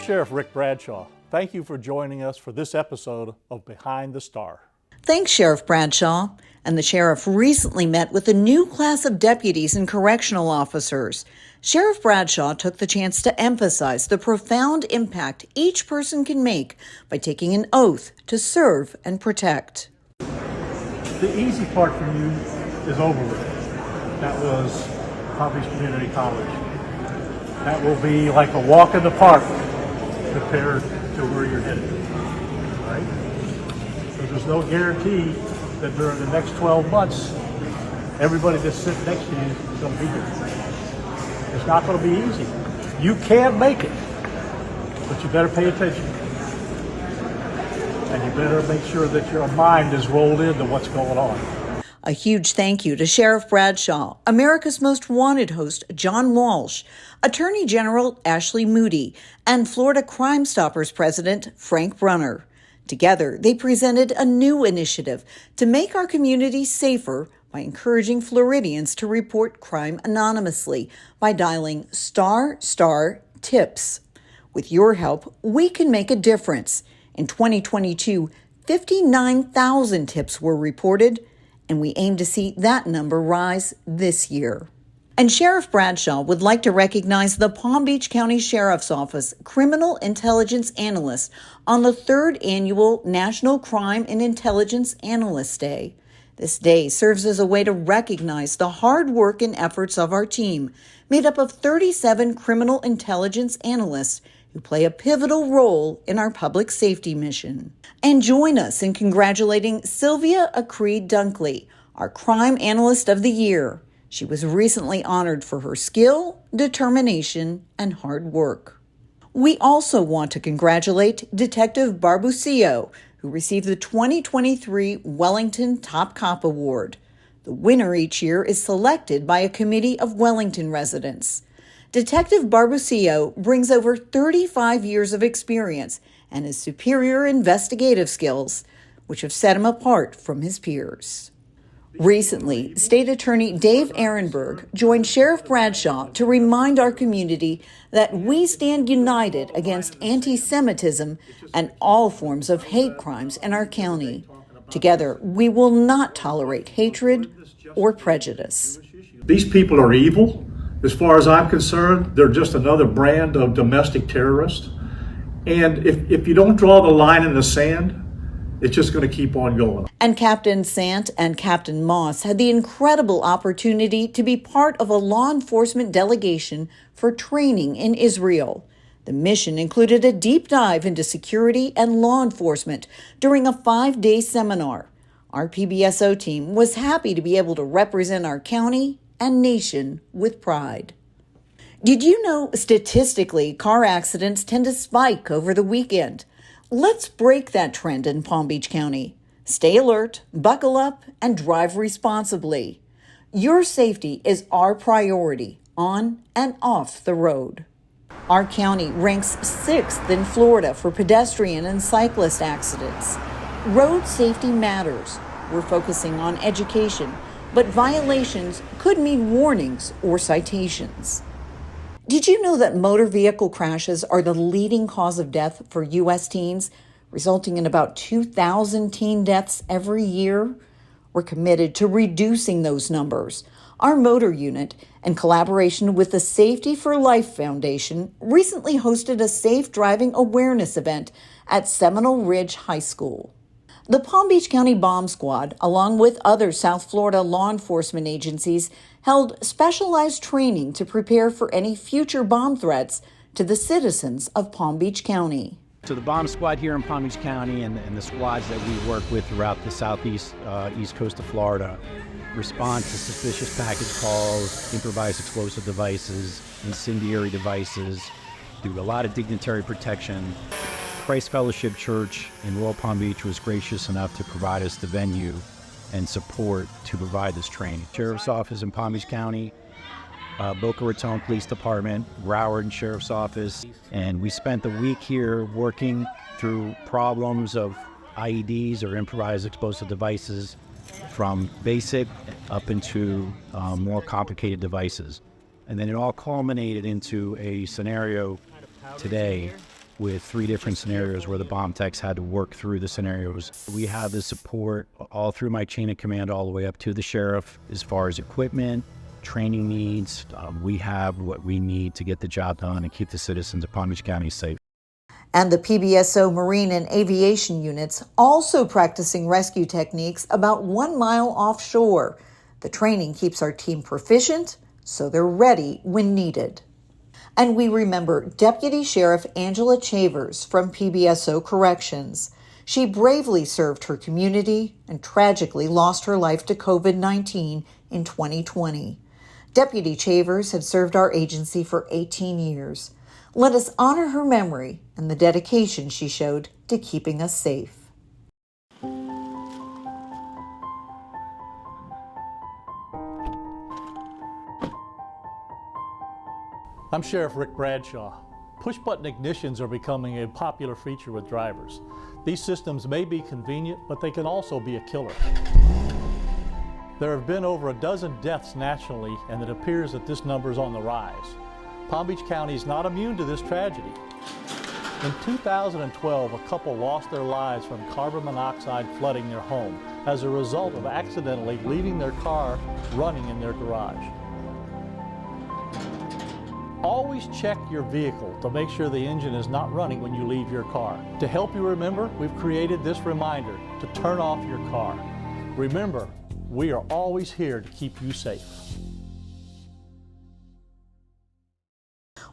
Sheriff Rick Bradshaw. Thank you for joining us for this episode of Behind the Star. Thanks, Sheriff Bradshaw. And the sheriff recently met with a new class of deputies and correctional officers. Sheriff Bradshaw took the chance to emphasize the profound impact each person can make by taking an oath to serve and protect. The easy part for you is over with. That was Palm Beach Community College. That will be like a walk in the park compared to where you're headed, right? So there's no guarantee that during the next 12 months, everybody that's sitting next to you is going to be here. It's not going to be easy. You can make it, but you better pay attention. And you better make sure that your mind is rolled into what's going on. A huge thank you to Sheriff Bradshaw, America's Most Wanted host John Walsh, Attorney General Ashley Moody, and Florida Crime Stoppers President Frank Brunner. Together, they presented a new initiative to make our community safer by encouraging Floridians to report crime anonymously by dialing **TIPS. With your help, we can make a difference. In 2022, 59,000 tips were reported, and we aim to see that number rise this year. And Sheriff Bradshaw would like to recognize the Palm Beach County Sheriff's Office Criminal Intelligence Analyst on the 3rd Annual National Crime and Intelligence Analyst Day. This day serves as a way to recognize the hard work and efforts of our team, made up of 37 criminal intelligence analysts who play a pivotal role in our public safety mission. And join us in congratulating Sylvia Acreed Dunkley, our Crime Analyst of the Year. She was recently honored for her skill, determination, and hard work. We also want to congratulate Detective Barbucio, who received the 2023 Wellington Top Cop Award. The winner each year is selected by a committee of Wellington residents. Detective Barbucio brings over 35 years of experience and his superior investigative skills, which have set him apart from his peers. Recently, State Attorney Dave Ehrenberg joined Sheriff Bradshaw to remind our community that we stand united against anti-Semitism and all forms of hate crimes in our county. Together, we will not tolerate hatred or prejudice. These people are evil. As far as I'm concerned, they're just another brand of domestic terrorists. And if you don't draw the line in the sand, it's just going to keep on going. And Captain Sant and Captain Moss had the incredible opportunity to be part of a law enforcement delegation for training in Israel. The mission included a deep dive into security and law enforcement during a 5-day seminar. Our PBSO team was happy to be able to represent our county and nation with pride. Did you know statistically car accidents tend to spike over the weekend? Let's break that trend in Palm Beach County. Stay alert, buckle up, and drive responsibly. Your safety is our priority on and off the road. Our county ranks 6th in Florida for pedestrian and cyclist accidents. Road safety matters. We're focusing on education, but violations could mean warnings or citations. Did you know that motor vehicle crashes are the leading cause of death for U.S. teens, resulting in about 2,000 teen deaths every year? We're committed to reducing those numbers. Our motor unit, in collaboration with the Safety for Life Foundation, recently hosted a safe driving awareness event at Seminole Ridge High School. The Palm Beach County Bomb Squad, along with other South Florida law enforcement agencies, held specialized training to prepare for any future bomb threats to the citizens of Palm Beach County. So the bomb squad here in Palm Beach County and the squads that we work with throughout the southeast, east coast of Florida respond to suspicious package calls, improvised explosive devices, incendiary devices, do a lot of dignitary protection. Christ Fellowship Church in Royal Palm Beach was gracious enough to provide us the venue and support to provide this training. Sheriff's Office in Palm Beach County, Boca Raton Police Department, Broward Sheriff's Office, and we spent the week here working through problems of IEDs or improvised explosive devices from basic up into more complicated devices. And then it all culminated into a scenario today with 3 different scenarios where the bomb techs had to work through the scenarios. We have the support all through my chain of command all the way up to the sheriff as far as equipment, training needs. We have what we need to get the job done and keep the citizens of Palm Beach County safe. And the PBSO Marine and Aviation units also practicing rescue techniques about 1 mile offshore. The training keeps our team proficient, so they're ready when needed. And we remember Deputy Sheriff Angela Chavers from PBSO Corrections. She bravely served her community and tragically lost her life to COVID-19 in 2020. Deputy Chavers had served our agency for 18 years. Let us honor her memory and the dedication she showed to keeping us safe. I'm Sheriff Rick Bradshaw. Push-button ignitions are becoming a popular feature with drivers. These systems may be convenient, but they can also be a killer. There have been over a dozen deaths nationally, and it appears that this number is on the rise. Palm Beach County is not immune to this tragedy. In 2012, a couple lost their lives from carbon monoxide flooding their home as a result of accidentally leaving their car running in their garage. Always check your vehicle to make sure the engine is not running when you leave your car. To help you remember, we've created this reminder to turn off your car. Remember, we are always here to keep you safe.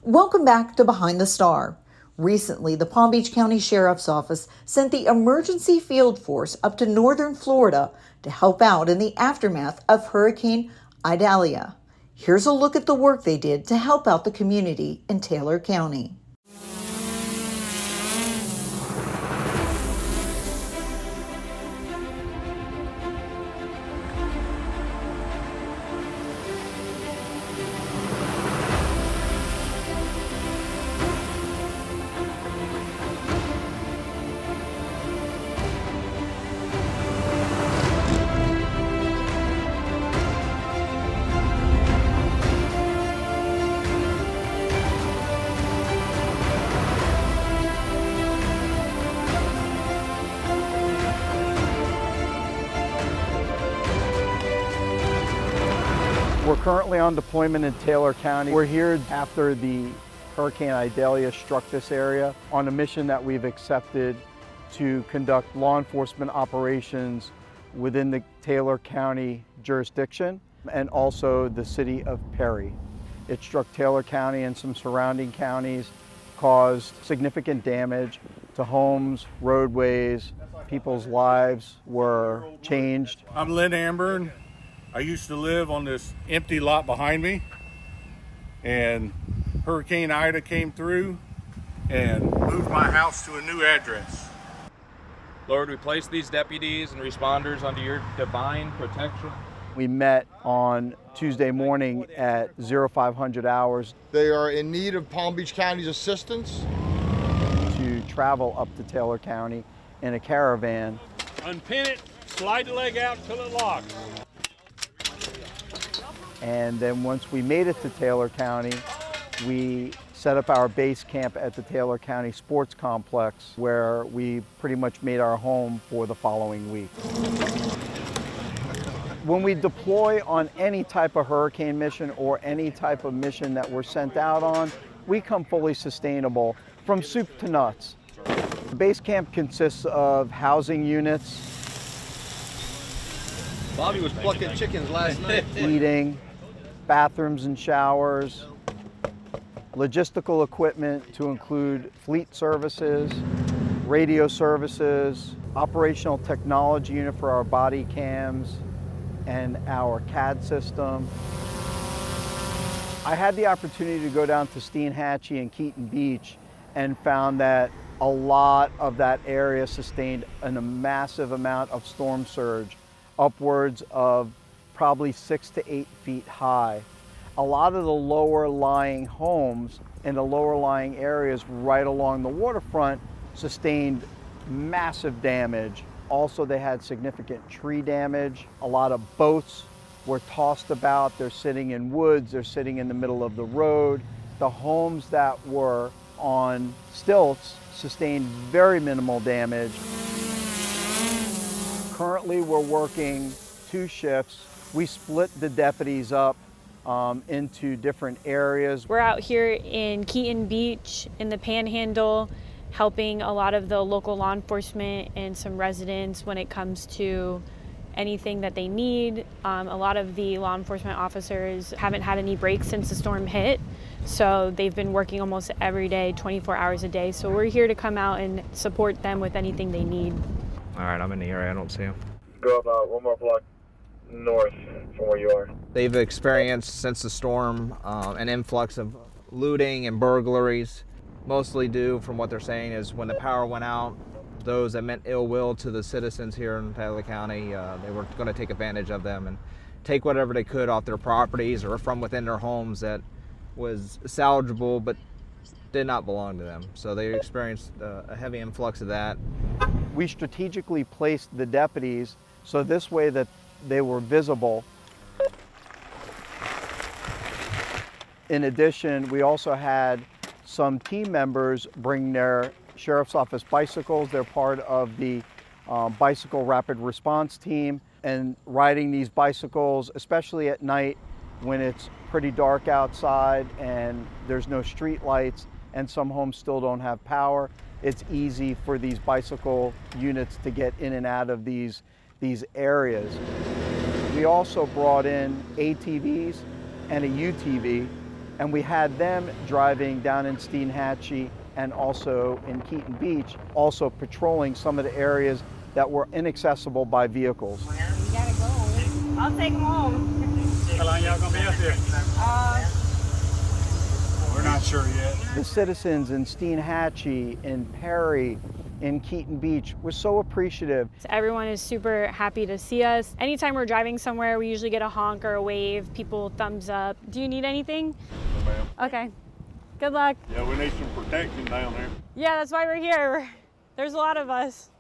Welcome back to Behind the Star. Recently, the Palm Beach County Sheriff's Office sent the emergency field force up to northern Florida to help out in the aftermath of Hurricane Idalia. Here's a look at the work they did to help out the community in Taylor County. We're currently on deployment in Taylor County. We're here after the Hurricane Idalia struck this area on a mission that we've accepted to conduct law enforcement operations within the Taylor County jurisdiction and also the city of Perry. It struck Taylor County and some surrounding counties, caused significant damage to homes, roadways. People's lives were changed. I'm Lynn Amburn. I used to live on this empty lot behind me, and Hurricane Ida came through and moved my house to a new address. Lord, we place these deputies and responders under your divine protection. We met on Tuesday morning at 0500 hours They are in need of Palm Beach County's assistance. to travel up to Taylor County in a caravan. Unpin it, slide the leg out until it locks. And then once we made it to Taylor County, we set up our base camp at the Taylor County Sports Complex, where we pretty much made our home for the following week. When we deploy on any type of hurricane mission or any type of mission that we're sent out on, we come fully sustainable from soup to nuts. The base camp consists of housing units, Bobby was plucking chickens last night. eating, bathrooms and showers, logistical equipment to include fleet services, radio services, operational technology unit for our body cams, and our CAD system. I had the opportunity to go down to Steinhatchee and Keaton Beach and found that a lot of that area sustained a massive amount of storm surge, upwards of probably 6 to 8 feet high. A lot of the lower lying homes in the lower lying areas right along the waterfront sustained massive damage. Also, they had significant tree damage. A lot of boats were tossed about. They're sitting in woods, they're sitting in the middle of the road. The homes that were on stilts sustained very minimal damage. Currently, we're working 2 shifts. We split the deputies up into different areas. We're out here in Keaton Beach in the Panhandle, helping a lot of the local law enforcement and some residents when it comes to anything that they need. A lot of the law enforcement officers haven't had any breaks since the storm hit, so they've been working almost every day, 24 hours a day. So we're here to come out and support them with anything they need. All right, I'm in the area. I don't see him. Go about 1 more block north from where you are. They've experienced since the storm an influx of looting and burglaries, mostly due, from what they're saying, is when the power went out, those that meant ill will to the citizens here in Taylor County, they were going to take advantage of them and take whatever they could off their properties or from within their homes that was salvageable but did not belong to them. So they experienced a heavy influx of that. We strategically placed the deputies so this way that they were visible. In addition, we also had some team members bring their sheriff's office bicycles. They're part of the bicycle rapid response team, and riding these bicycles, especially at night when it's pretty dark outside and there's no street lights and some homes still don't have power, it's easy for these bicycle units to get in and out of these areas. We also brought in ATVs and a UTV, and we had them driving down in Steinhatchee and also in Keaton Beach, also patrolling some of the areas that were inaccessible by vehicles. We gotta go. I'll take them home. How long y'all gonna be up there? We're not sure yet. The citizens in Steinhatchee, in Perry, in Keaton Beach were so appreciative. Everyone is super happy to see us. Anytime we're driving somewhere, we usually get a honk or a wave, people thumbs up. Do you need anything? No, ma'am. Okay, good luck. Yeah, we need some protection down there. Yeah, that's why we're here. There's a lot of us.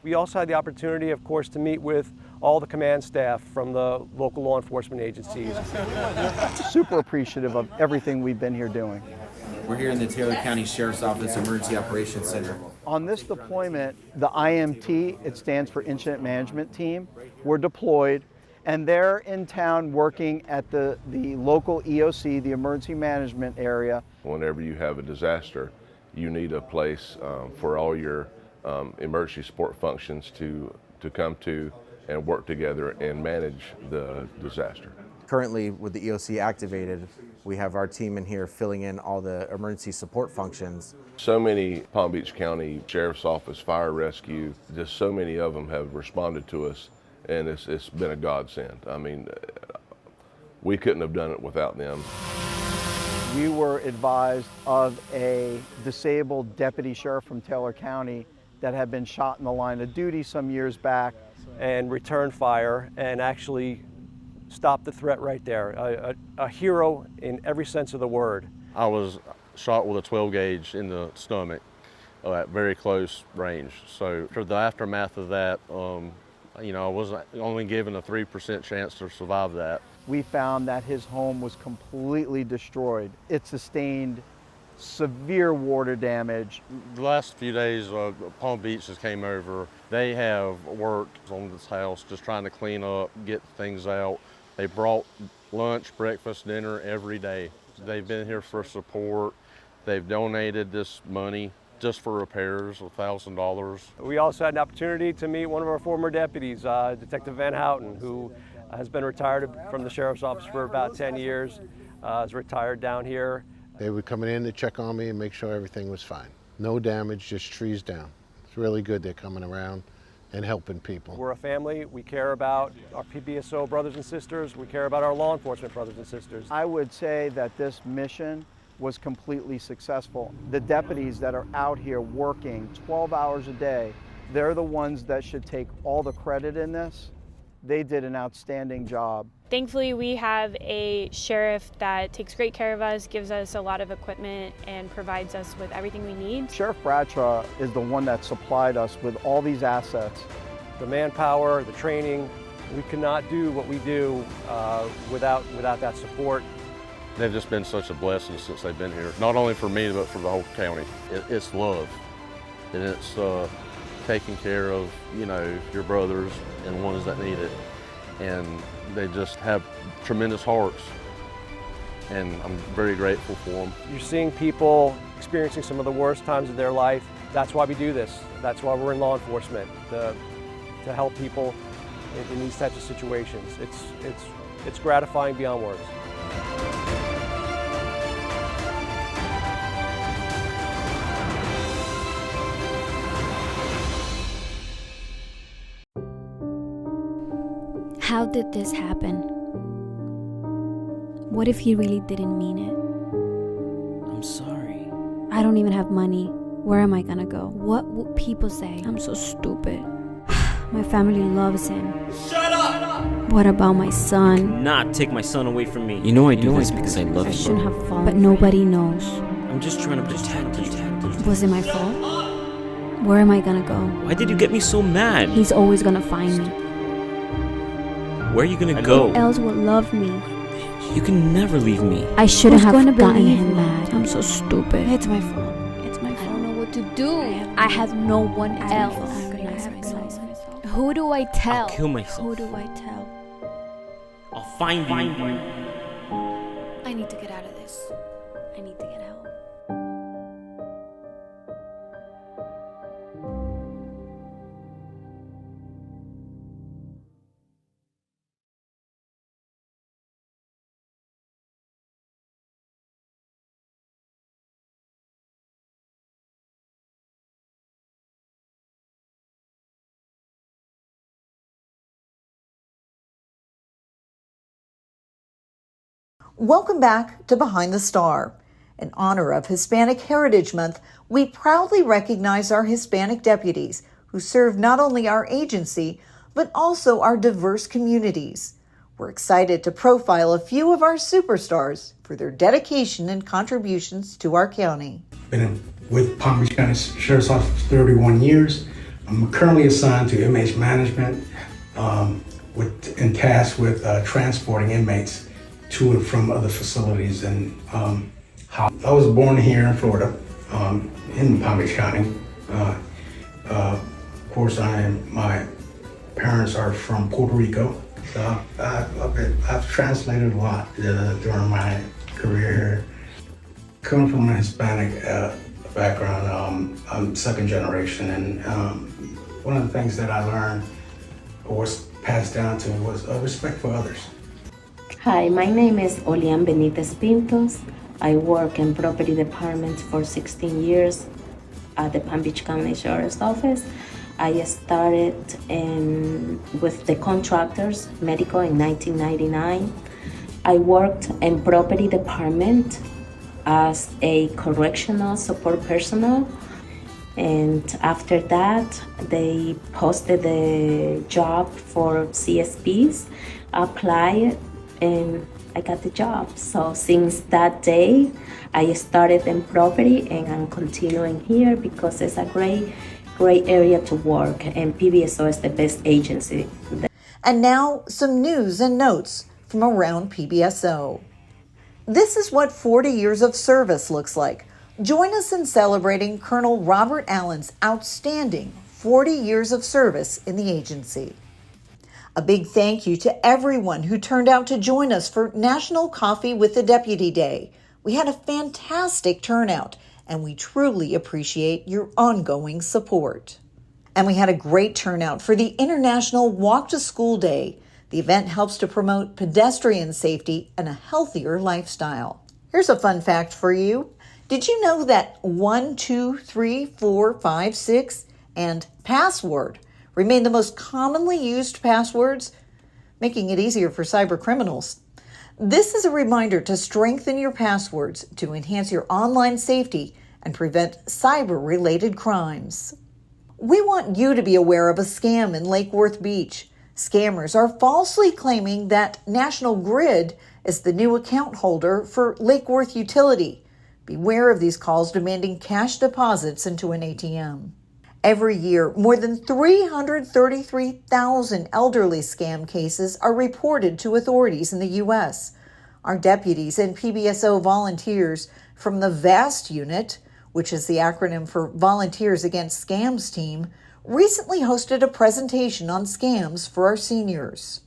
We also had the opportunity, of course, to meet with all the command staff from the local law enforcement agencies. Super appreciative of everything we've been here doing. We're here in the Taylor County Sheriff's Office Emergency Operations Center. On this deployment, the IMT, it stands for Incident Management Team, were deployed, and they're in town working at the local EOC, the Emergency Management Area. Whenever you have a disaster, you need a place for all your emergency support functions to come to and work together and manage the disaster. Currently, with the EOC activated, we have our team in here filling in all the emergency support functions. So many Palm Beach County Sheriff's Office, Fire Rescue, just so many of them have responded to us, and it's been a godsend. I mean, we couldn't have done it without them. We were advised of a disabled deputy sheriff from Taylor County that had been shot in the line of duty some years back. And returned fire and actually stopped the threat right there. A hero in every sense of the word. I was shot with a 12 gauge in the stomach at very close range. So for the aftermath of that, I was only given a 3% chance to survive that. We found that his home was completely destroyed. It sustained severe water damage. The last few days, Palm Beach just came over. They have worked on this house, just trying to clean up, get things out. They brought lunch, breakfast, dinner every day. They've been here for support. They've donated this money just for repairs, $1,000. We also had an opportunity to meet one of our former deputies, Detective Van Houten, who has been retired from the Sheriff's Office for about 10 years, is retired down here. They were coming in to check on me and make sure everything was fine. No damage, just trees down. It's really good they're coming around and helping people. We're a family. We care about our PBSO brothers and sisters. We care about our law enforcement brothers and sisters. I would say that this mission was completely successful. The deputies that are out here working 12 hours a day, they're the ones that should take all the credit in this. They did an outstanding job. Thankfully, we have a sheriff that takes great care of us, gives us a lot of equipment, and provides us with everything we need. Sheriff Bradshaw is the one that supplied us with all these assets. The manpower, the training, we could not do what we do without that support. They've just been such a blessing since they've been here. Not only for me, but for the whole county. It's love, and it's taking care of, you know, your brothers and ones that need it. And they just have tremendous hearts, and I'm very grateful for them. You're seeing people experiencing some of the worst times of their life. That's why we do this. That's why we're in law enforcement, to help people in these types of situations. It's gratifying beyond words. How did this happen? What if he really didn't mean it? I'm sorry. I don't even have money. Where am I gonna go? What would people say? I'm so stupid. My family loves him. Shut up! What about my son? Not take my son away from me. You know I do this because I love you. I shouldn't have fallen, but nobody knows. I'm just trying to protect you. Was it my fault? Where am I gonna go? Why did you get me so mad? He's always gonna find me. Where are you gonna go? Who else would love me? You can never leave me. I shouldn't have gotten him mad. I'm so stupid. It's my fault. It's my fault. I don't know what to do. I have no one else. Who do I tell? I'll kill myself. Who do I tell? I'll find you. I need to get out of this. I need to get help. Welcome back to Behind the Star. In honor of Hispanic Heritage Month, we proudly recognize our Hispanic deputies who serve not only our agency, but also our diverse communities. We're excited to profile a few of our superstars for their dedication and contributions to our county. Been with Palm Beach County Sheriff's Office for 31 years. I'm currently assigned to inmates management and tasked with transporting inmates to and from other facilities. And I was born here in Florida, in Palm Beach County. Of course, my parents are from Puerto Rico, so I've translated a lot during my career here. Coming from a Hispanic background, I'm second generation, and one of the things that I learned or was passed down to me was respect for others. Hi, my name is Olian Benitez Pintos. I work in property department for 16 years at the Palm Beach County Sheriff's Office. I started with the contractors medical in 1999. I worked in property department as a correctional support personnel, and after that they posted the job for CSPs. I applied and I got the job. So since that day, I started in property, and I'm continuing here because it's a great area to work, and PBSO is the best agency. And now some news and notes from around PBSO. This is what 40 years of service looks like. Join us in celebrating Colonel Robert Allen's outstanding 40 years of service in the agency. A big thank you to everyone who turned out to join us for National Coffee with the Deputy Day. We had a fantastic turnout, and we truly appreciate your ongoing support. And we had a great turnout for the International Walk to School Day. The event helps to promote pedestrian safety and a healthier lifestyle. Here's a fun fact for you. Did you know that 1, 2, 3, 4, 5, 6, and password remain the most commonly used passwords, making it easier for cyber criminals? This is a reminder to strengthen your passwords to enhance your online safety and prevent cyber-related crimes. We want you to be aware of a scam in Lake Worth Beach. Scammers are falsely claiming that National Grid is the new account holder for Lake Worth Utility. Beware of these calls demanding cash deposits into an ATM. Every year, more than 333,000 elderly scam cases are reported to authorities in the U.S. Our deputies and PBSO volunteers from the VAST unit, which is the acronym for Volunteers Against Scams team, recently hosted a presentation on scams for our seniors.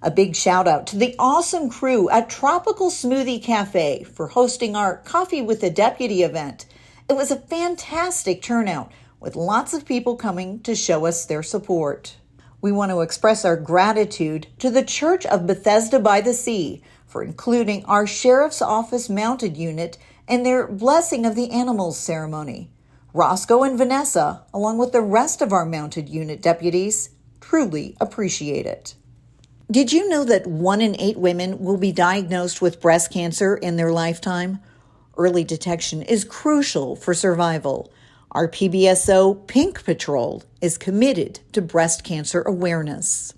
A big shout out to the awesome crew at Tropical Smoothie Cafe for hosting our Coffee with a Deputy event. It was a fantastic turnout with lots of people coming to show us their support. We want to express our gratitude to the Church of Bethesda by the Sea for including our Sheriff's Office mounted unit in their Blessing of the Animals ceremony. Roscoe and Vanessa, along with the rest of our mounted unit deputies, truly appreciate it. Did you know that 1 in 8 women will be diagnosed with breast cancer in their lifetime? Early detection is crucial for survival. Our PBSO Pink Patrol is committed to breast cancer awareness.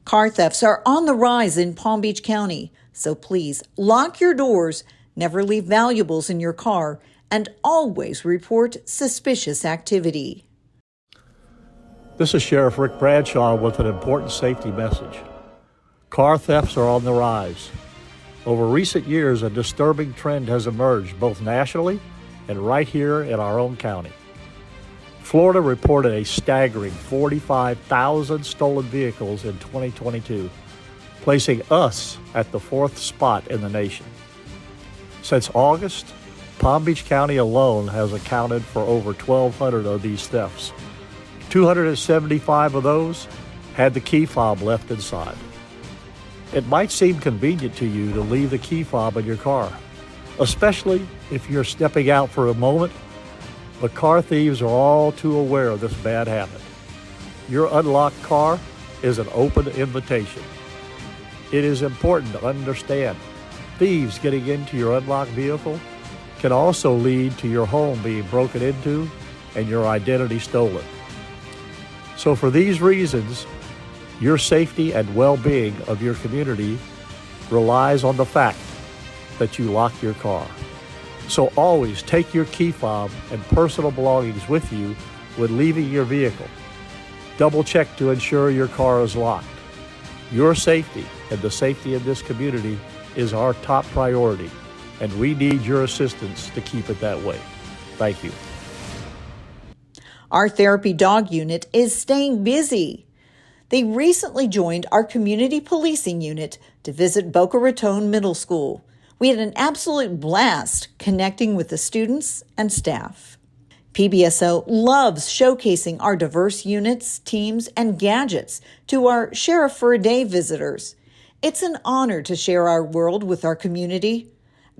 Car thefts are on the rise in Palm Beach County, so please lock your doors, never leave valuables in your car, and always report suspicious activity. This is Sheriff Rick Bradshaw with an important safety message. Car thefts are on the rise. Over recent years, a disturbing trend has emerged both nationally and right here in our own county. Florida reported a staggering 45,000 stolen vehicles in 2022, placing us at the 4th spot in the nation. Since August, Palm Beach County alone has accounted for over 1,200 of these thefts. 275 of those had the key fob left inside. It might seem convenient to you to leave the key fob in your car, especially if you're stepping out for a moment, but car thieves are all too aware of this bad habit. Your unlocked car is an open invitation. It is important to understand thieves getting into your unlocked vehicle can also lead to your home being broken into and your identity stolen. So for these reasons, your safety and well-being of your community relies on the fact that you lock your car. So always take your key fob and personal belongings with you when leaving your vehicle. Double check to ensure your car is locked. Your safety and the safety of this community is our top priority, and we need your assistance to keep it that way. Thank you. Our therapy dog unit is staying busy. They recently joined our community policing unit to visit Boca Raton Middle School. We had an absolute blast connecting with the students and staff. PBSO loves showcasing our diverse units, teams, and gadgets to our Sheriff for a Day visitors. It's an honor to share our world with our community.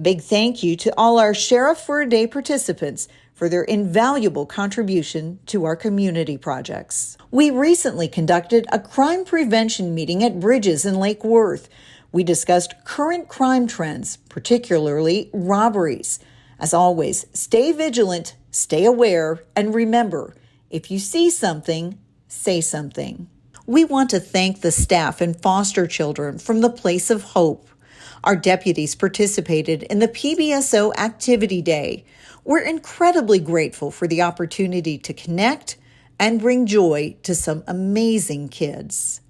Big thank you to all our Sheriff for a Day participants for their invaluable contribution to our community projects. We recently conducted a crime prevention meeting at Bridges in Lake Worth. We discussed current crime trends, particularly robberies. As always, stay vigilant, stay aware, and remember, if you see something, say something. We want to thank the staff and foster children from the Place of Hope. Our deputies participated in the PBSO Activity Day. We're incredibly grateful for the opportunity to connect and bring joy to some amazing kids.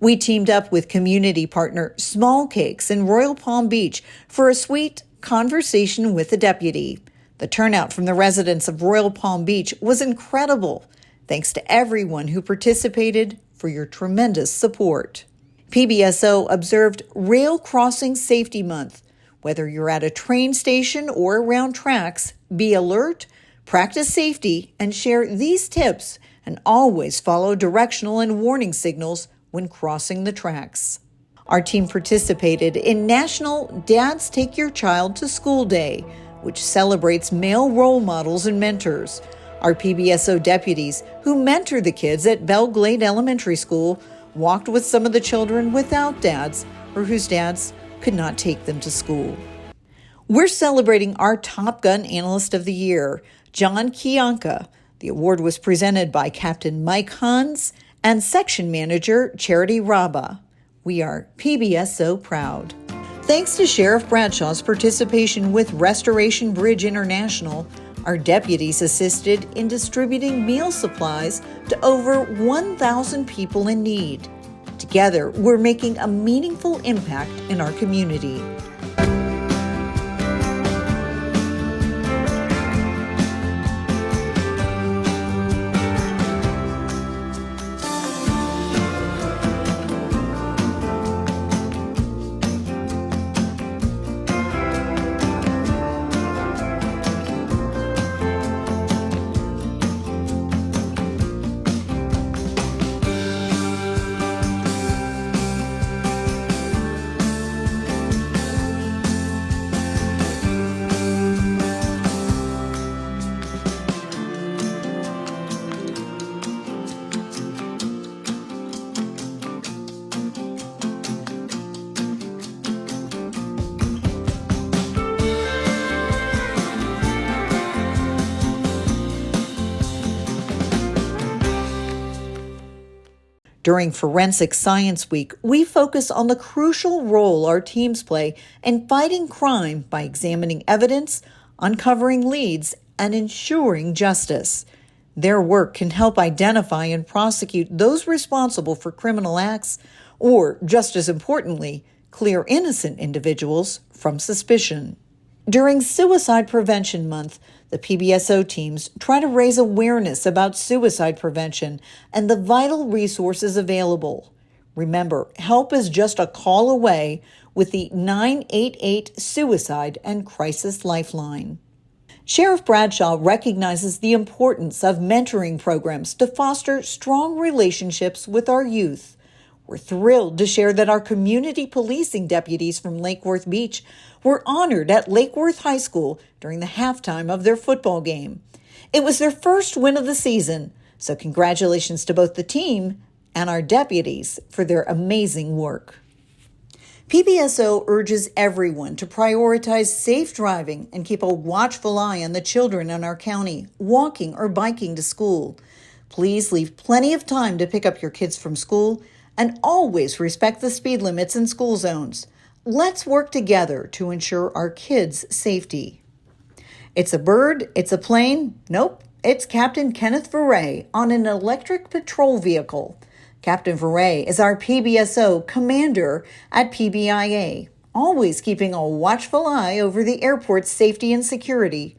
We teamed up with community partner Small Cakes in Royal Palm Beach for a sweet conversation with a deputy. The turnout from the residents of Royal Palm Beach was incredible. Thanks to everyone who participated for your tremendous support. PBSO observed Rail Crossing Safety Month. Whether you're at a train station or around tracks, be alert, practice safety, and share these tips, and always follow directional and warning signals when crossing the tracks. Our team participated in National Dads Take Your Child to School Day, which celebrates male role models and mentors. Our PBSO deputies, who mentor the kids at Belle Glade Elementary School, walked with some of the children without dads or whose dads could not take them to school. We're celebrating our Top Gun Analyst of the Year, John Kianka. The award was presented by Captain Mike Hans and Section Manager Charity Raba. We are PBSO proud. Thanks to Sheriff Bradshaw's participation with Restoration Bridge International, our deputies assisted in distributing meal supplies to over 1,000 people in need. Together, we're making a meaningful impact in our community. During Forensic Science Week, we focus on the crucial role our teams play in fighting crime by examining evidence, uncovering leads, and ensuring justice. Their work can help identify and prosecute those responsible for criminal acts, or, just as importantly, clear innocent individuals from suspicion. During Suicide Prevention Month, the PBSO teams try to raise awareness about suicide prevention and the vital resources available. Remember, help is just a call away with the 988 Suicide and Crisis Lifeline. Sheriff Bradshaw recognizes the importance of mentoring programs to foster strong relationships with our youth. We're thrilled to share that our community policing deputies from Lake Worth Beach were honored at Lake Worth High School during the halftime of their football game. It was their first win of the season, so congratulations to both the team and our deputies for their amazing work. PBSO urges everyone to prioritize safe driving and keep a watchful eye on the children in our county, walking or biking to school. Please leave plenty of time to pick up your kids from school and always respect the speed limits in school zones. Let's work together to ensure our kids' safety. It's a bird, it's a plane. Nope, it's Captain Kenneth Verray on an electric patrol vehicle. Captain Verray is our PBSO commander at PBIA, always keeping a watchful eye over the airport's safety and security,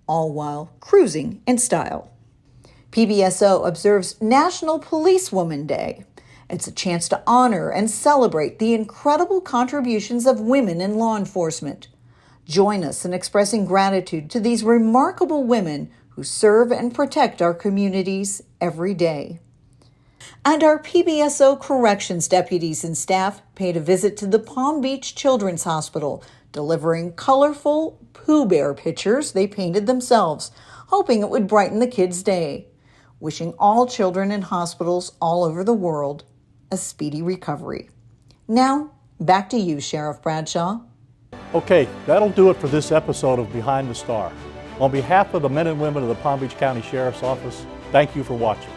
all while cruising in style. PBSO observes National Policewoman Day. It's a chance to honor and celebrate the incredible contributions of women in law enforcement. Join us in expressing gratitude to these remarkable women who serve and protect our communities every day. And our PBSO corrections deputies and staff paid a visit to the Palm Beach Children's Hospital, delivering colorful Pooh Bear pictures they painted themselves, hoping it would brighten the kids' day. Wishing all children in hospitals all over the world a speedy recovery. Now, back to you, Sheriff Bradshaw. Okay, that'll do it for this episode of Behind the Star. On behalf of the men and women of the Palm Beach County Sheriff's Office, thank you for watching.